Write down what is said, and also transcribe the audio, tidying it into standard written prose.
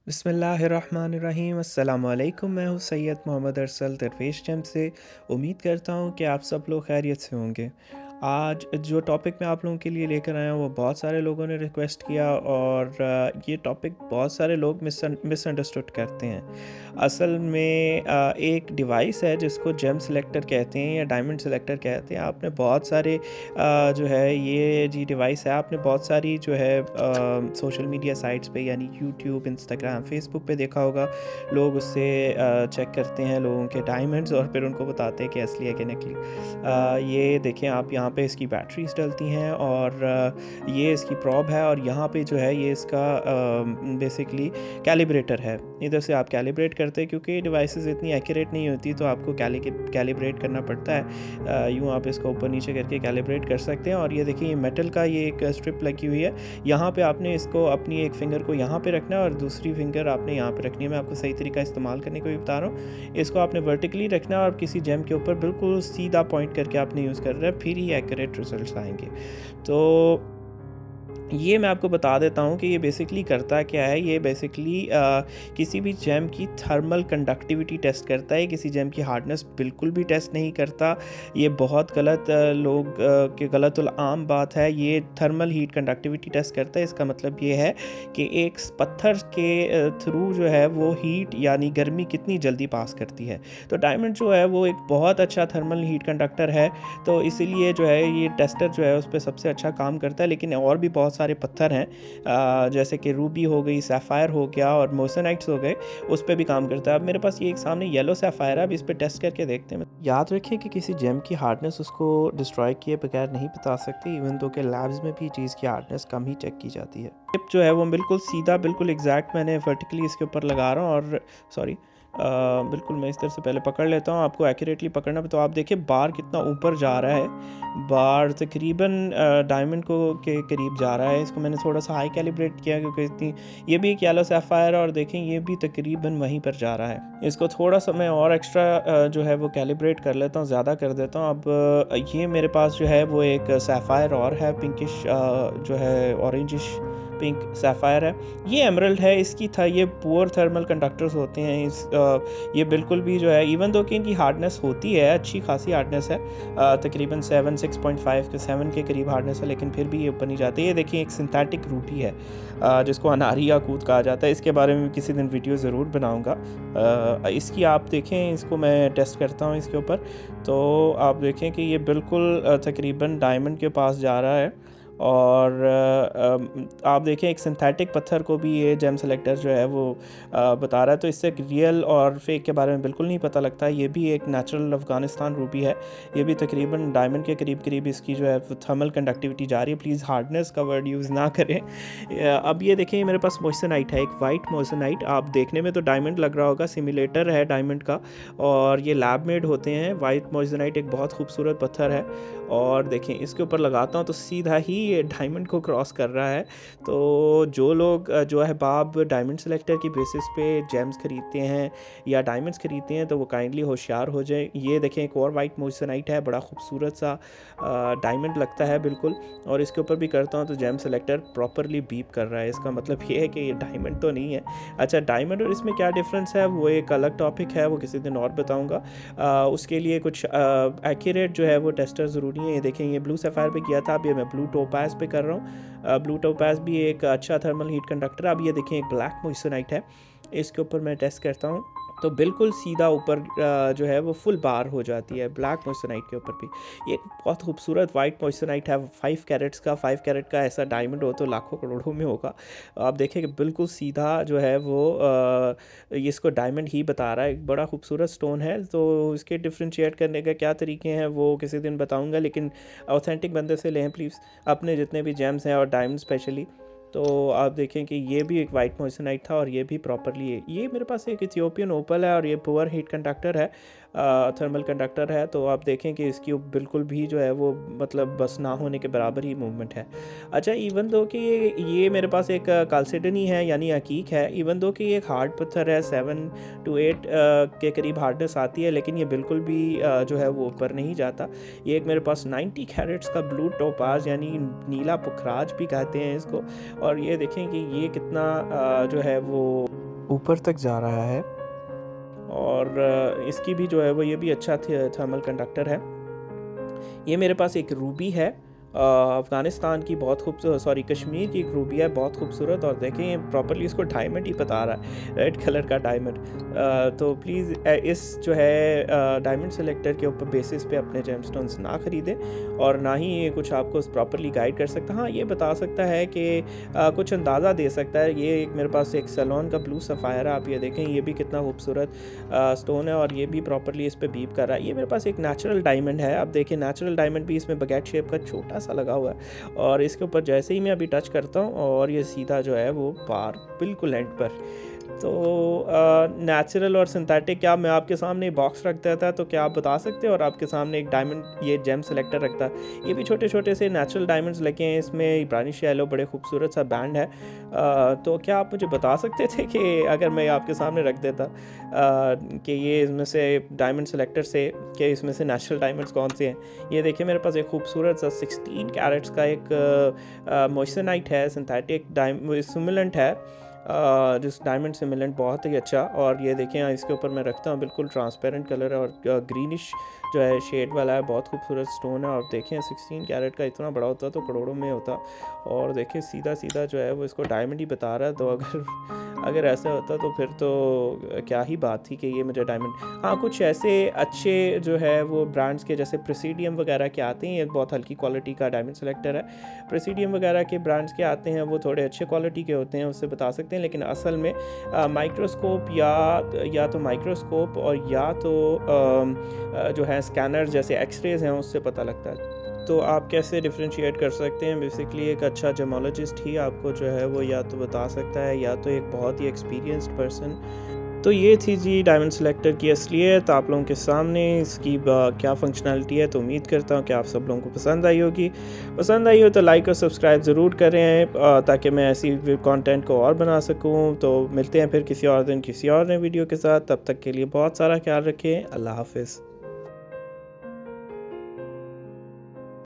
बिस्मिल्लाहिर्रहमानिर्रहीम अस्सलामुअलैकुम। मैं हूँ सैयद मोहम्मद अरसल दरवेश जम से। उम्मीद करता हूँ कि आप सब लोग खैरियत से होंगे। आज जो टॉपिक मैं आप लोगों के लिए लेकर आया हूँ वो बहुत सारे लोगों ने रिक्वेस्ट किया और ये टॉपिक बहुत सारे लोग मिसअंडरस्टूड करते हैं। असल में एक डिवाइस है जिसको जेम सेलेक्टर कहते हैं या डायमंड सेलेक्टर कहते हैं। आपने बहुत सारे जो है ये जी डिवाइस है, आपने बहुत सारी जो है सोशल मीडिया साइट्स पे यानी यूट्यूब, इंस्टाग्राम, फेसबुक पे देखा होगा। लोग उससे चेक करते हैं लोगों के डायमंड्स और फिर उनको बताते हैं कि असली है कि नकली। ये देखें आप, यहाँ पे इसकी बैटरीज डलती हैं और ये इसकी प्रॉब है और यहाँ पे जो है ये इसका बेसिकली कैलिब्रेटर है। इधर से आप कैलिब्रेट करते हैं क्योंकि डिवाइसेस इतनी एक्यूरेट नहीं होती तो आपको कैलिब्रेट करना पड़ता है। यूँ आप इसको ऊपर नीचे करके कैलिब्रेट कर सकते हैं। और ये देखिए, ये मेटल का ये एक स्ट्रिप लगी हुई है। यहाँ पे आपने इसको अपनी एक फिंगर को यहाँ पे रखना है और दूसरी फिंगर आपने यहाँ पे रखनी है। मैं आपको सही तरीका इस्तेमाल करने को भी बता रहा हूँ। इसको आपने वर्टिकली रखना है और किसी जेम के ऊपर बिल्कुल सीधा पॉइंट करके आपने यूज़ करना है, फिर ही एक्यूरेट रिजल्ट्स आएंगे। तो ये मैं आपको बता देता हूँ कि ये बेसिकली करता क्या है। ये बेसिकली किसी भी जेम की थर्मल कंडक्टिविटी टेस्ट करता है, किसी जेम की हार्डनेस बिल्कुल भी टेस्ट नहीं करता। ये बहुत गलत लोग के गलतुल आम बात है। ये थर्मल हीट कंडक्टिविटी टेस्ट करता है। इसका मतलब ये है कि एक पत्थर के थ्रू जो है वो हीट यानी गर्मी कितनी जल्दी पास करती है। तो डायमंड जो है वो एक बहुत अच्छा थर्मल हीट कंडक्टर है, तो इसीलिए जो है ये टेस्टर जो है उस पर सबसे अच्छा काम करता है। लेकिन और भी बहुत सारे पत्थर हैं जैसे कि रूबी हो गई, सैफायर हो गया और मोसनाइट्स हो गए, उस पर भी काम करता है। अब मेरे पास ये एक सामने येलो सैफायर है, अब इस पर टेस्ट करके देखते हैं। याद रखें कि किसी जेम की हार्डनेस उसको डिस्ट्रॉय किए बगैर नहीं बता सकते, इवन दो के लैब्स में भी चीज़ की हार्डनेस कम ही चेक की जाती है। टिप जो है वो बिल्कुल सीधा, बिल्कुल एग्जैक्ट मैंने वर्टिकली इसके ऊपर लगा रहा हूँ और सॉरी बिल्कुल मैं इस तरह से पहले पकड़ लेता हूँ। आपको एक्यूरेटली पकड़ना, तो आप देखिए बार कितना ऊपर जा रहा है। बार तकरीबन डायमंड को के करीब जा रहा है। इसको मैंने थोड़ा सा हाई कैलिब्रेट किया क्योंकि इतनी, ये भी एक येलो सैफायर है और देखें ये भी तकरीबन वहीं पर जा रहा है। इसको थोड़ा सा मैं और एक्स्ट्रा जो है वो कैलिब्रेट कर लेता हूँ, ज़्यादा कर देता हूँ। अब ये मेरे पास जो है वो एक सैफायर और है, पिंकिश जो है ऑरेंजिश पिंक सैफायर है। ये एमरल्ड है, इसकी था ये पुअर थर्मल कंडक्टर्स होते हैं। ये बिल्कुल भी जो है, इवन दो कि इनकी हार्डनेस होती है, अच्छी खासी हार्डनेस है, तकरीबन 6.5 के 7 के करीब हार्डनेस है, लेकिन फिर भी ये ऊपर नहीं जाते। ये देखिए एक सिंथेटिक रूबी है जिसको अनारी याकूत कहा जाता है। इसके बारे में किसी दिन वीडियो ज़रूर बनाऊंगा। इसकी आप देखें, इसको मैं टेस्ट करता हूँ इसके ऊपर, तो आप देखें कि ये बिल्कुल तकरीबन डायमंड के पास जा रहा है। और आप देखें एक सिंथेटिक पत्थर को भी ये जेम सेलेक्टर जो है वो बता रहा है, तो इससे रियल और फेक के बारे में बिल्कुल नहीं पता लगता। ये भी एक नेचुरल अफ़गानिस्तान रूबी है। ये भी तकरीबन डायमंड के करीब करीब इसकी जो है थर्मल कंडक्टिविटी जा रही है। प्लीज़ हार्डनेस का वर्ड यूज़ ना करें। अब ये देखें, मेरे पास मोइसनाइट है, एक वाइट मोइसनाइट। आप देखने में तो डायमंड लग रहा होगा, सिमुलेटर है डायमंड का, और ये लैब मेड होते हैं। वाइट मोइसनाइट एक बहुत खूबसूरत पत्थर है और देखें इसके ऊपर लगाता हूँ तो सीधा ही ये डायमंड को क्रॉस कर रहा है। तो जो लोग जो है बाब डायमंड सेलेक्टर की बेसिस पे जेम्स खरीदते हैं या डायमंड्स खरीदते हैं तो वो काइंडली होशियार हो जाए। ये देखें एक और वाइट मोइसनाइट है, बड़ा खूबसूरत सा डायमंड लगता है बिल्कुल, और इसके ऊपर भी करता हूँ तो जेम सेलेक्टर प्रॉपरली बीप कर रहा है। इसका मतलब ये है कि ये डायमंड तो नहीं है। अच्छा, डायमंड और इसमें क्या डिफरेंस है वो एक अलग टॉपिक है, वो किसी दिन और बताऊँगा। उसके लिए कुछ एक्यूरेट जो है वो टेस्टर ज़रूरी है। ये देखें, ये ब्लू सफ़ायर पे किया था, अब ये मैं ब्लू टोपाज पे कर रहा हूँ। ब्लू टोपाज भी एक अच्छा थर्मल हीट कंडक्टर। अब ये देखें एक ब्लैक मोइसनाइट है, इसके ऊपर मैं टेस्ट करता हूँ तो बिल्कुल सीधा ऊपर जो है वो फुल बार हो जाती है ब्लैक मोइसनाइट के ऊपर भी। ये बहुत खूबसूरत वाइट मोइसनाइट है, 5 कैरेट्स का। 5 कैरेट का ऐसा डायमंड हो तो लाखों करोड़ों में होगा। आप देखें कि बिल्कुल सीधा जो है वो इसको डायमंड ही बता रहा है। एक बड़ा खूबसूरत स्टोन है, तो इसके डिफ्रेंशिएट करने का क्या तरीके हैं वो किसी दिन बताऊंगा, लेकिन ऑथेंटिक बंदे से लें प्लीज़ अपने जितने भी जेम्स हैं और डायमंड स्पेशली। तो आप देखें कि ये भी एक वाइट मोइसनाइट था और ये भी प्रॉपरली है। ये मेरे पास एक इथियोपियन ओपल है और ये पुअर हीट कंडक्टर है, थर्मल कंडक्टर है। तो आप देखें कि इसकी बिल्कुल भी जो है वो मतलब बस ना होने के बराबर ही मूवमेंट है। अच्छा, इवन दो कि ये मेरे पास एक काल्सिडनी है यानी अकीक है, इवन दो कि एक हार्ड पत्थर है, 7 to 8 के करीब हार्डनेस आती है, लेकिन ये बिल्कुल भी जो है वो ऊपर नहीं जाता। ये एक मेरे पास 90 कैरेट्स का ब्लू टोपाज यानी नीला पुखराज भी कहते हैं इसको। और ये देखें कि ये कितना जो है वो ऊपर तक जा रहा है और इसकी भी जो है वो ये भी अच्छा थर्मल कंडक्टर है। ये मेरे पास एक रूबी है, अफ़गानिस्तान की बहुत खूबसूरत, सॉरी कश्मीर की एक रूबी है, बहुत खूबसूरत। और देखें ये प्रॉपरली इसको डायमंड ही बता रहा है, रेड कलर का डायमंड। तो प्लीज़ इस जो है डायमंड सेलेक्टर के ऊपर बेसिस पे अपने जेमस्टोन्स ना ख़रीदें, और ना ही ये कुछ आपको प्रॉपरली गाइड कर सकता। हाँ, ये बता सकता है कि कुछ अंदाज़ा दे सकता है। ये एक मेरे पास एक सैलॉन का ब्लू सफ़ायर है, आप ये देखें, ये भी कितना खूबसूरत स्टोन है और ये भी प्रॉपरली इस पर बीप कर रहा है। ये मेरे पास एक नेचुरल डायमंड है, आप देखिए नेचुरल डायमंड भी इसमें बगैट शेप का छोटा सा लगा हुआ है, और इसके ऊपर जैसे ही मैं अभी टच करता हूँ और ये सीधा जो है वो पार बिल्कुल एंड पर। तो नेचुरल और सिंथेटिक, क्या मैं आपके सामने बॉक्स रख देता तो क्या आप बता सकते हो, और आपके सामने एक डायमंड ये जेम सेलेक्टर रखता। ये भी छोटे छोटे से नेचुरल डायमंड्स लगे हैं इसमें, ब्राउनिश येलो, बड़े खूबसूरत सा बैंड है। तो क्या आप मुझे बता सकते थे कि अगर मैं आपके सामने रख देता कि ये इसमें से डायमंड सेलेक्टर से, कि इसमें से नेचुरल डायमंड्स कौन से हैं। ये देखिए मेरे पास एक खूबसूरत सा 16 कैरेट्स का एक मॉइस्चराइट है, सिंथेटिक सिमुलेंट है, जिस डायमंड सिमुलेंट बहुत ही अच्छा। और ये देखें इसके ऊपर मैं रखता हूँ, बिल्कुल ट्रांसपेरेंट कलर है और ग्रीनिश जो है शेड वाला है, बहुत खूबसूरत स्टोन है। और देखें 16 कैरेट का इतना बड़ा होता तो करोड़ों में होता, और देखें सीधा सीधा जो है वो इसको डायमंड ही बता रहा है। तो अगर ऐसा होता तो फिर तो क्या ही बात थी कि ये मुझे डायमंड। हाँ, कुछ ऐसे अच्छे जो है वो ब्रांड्स के जैसे प्रेसिडियम वगैरह के आते हैं, एक बहुत हल्की क्वालिटी का डायमंड सेलेक्टर है। प्रेसिडियम वगैरह के ब्रांड्स के आते हैं, वो थोड़े अच्छे क्वालिटी के होते हैं, उससे बता सकते हैं। लेकिन असल में माइक्रोस्कोप या तो माइक्रोस्कोप और या तो जो है स्कैनर जैसे एक्सरेज हैं, उससे पता लगता है। तो आप कैसे डिफ्रेंशिएट कर सकते हैं, बेसिकली एक अच्छा जेमोलॉजिस्ट ही आपको जो है वो या तो बता सकता है, या तो एक बहुत ही एक्सपीरियंस्ड पर्सन। तो ये थी जी डायमंड सेलेक्टर की असलियत आप लोगों के सामने, इसकी क्या फंक्शनैलिटी है। तो उम्मीद करता हूँ कि आप सब लोगों को पसंद आई होगी। पसंद आई हो तो लाइक और सब्सक्राइब ज़रूर करें, ताकि मैं ऐसी कंटेंट को और बना सकूँ। तो मिलते हैं फिर किसी और दिन किसी और नए वीडियो के साथ, तब तक के लिए बहुत सारा ख्याल रखें। अल्लाह हाफ़िज़।